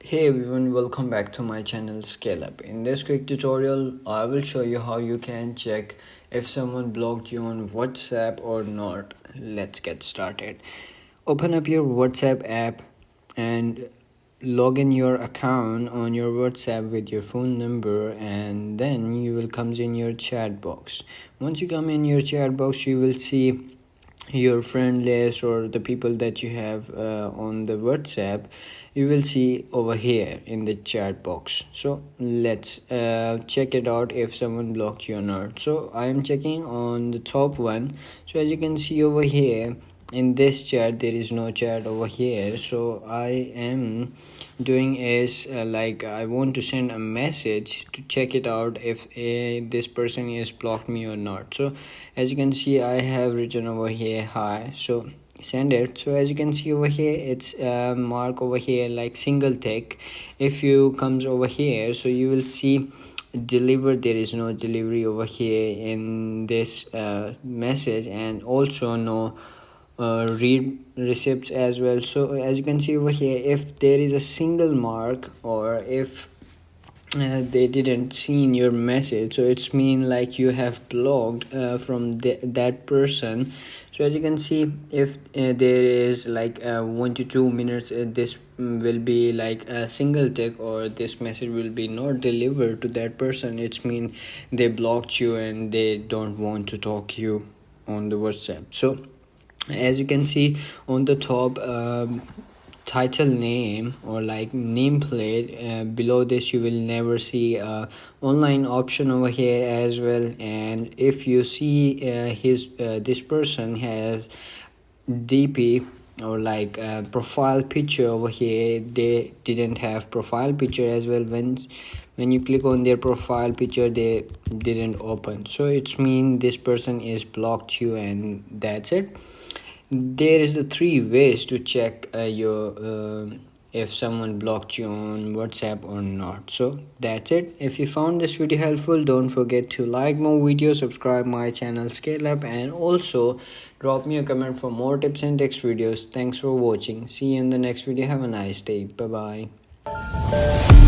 Hey everyone, welcome back to my channel Scale Up. In this quick tutorial, I will show you how you can check if someone blocked you on WhatsApp or not. Let's get started. Open up your WhatsApp app and log in your account on your WhatsApp with your phone number, and then you will come in your chat box. Once you come in your chat box, you will see your friend list or the people that you have on the WhatsApp. You will see over here in the chat box. So let's check it out if someone blocked you or not. So I am checking on the top one. So as you can see over here in this chat, there is no chat over here. So I am doing is like I want to send a message to check it out if this person is blocked me or not. So as you can see, I have written over here hi, so send it. So as you can see over here, it's mark over here like single tick. If you comes over here, so you will see deliver. There is no delivery over here in this message, and also no read receipts as well. So as you can see over here, if there is a single mark or if they didn't seen your message, so it's mean like you have blocked from that person. So as you can see, if there is like 1 to 2 minutes, this will be like a single tick, or this message will be not delivered to that person. It's mean they blocked you and they don't want to talk you on the WhatsApp. So as you can see on the top, title name or like nameplate, below this you will never see online option over here as well. And if you see this person has DP or like profile picture over here, they didn't have profile picture as well. When you click on their profile picture, they didn't open. So it's mean this person is blocked you, and that's it. There is the 3 ways to check if someone blocked you on WhatsApp or not. So that's it. If you found this video helpful, don't forget to like more videos, subscribe my channel Scale Up, and also drop me a comment for more tips and tricks videos. Thanks for watching. See you in the next video. Have a nice day. Bye bye.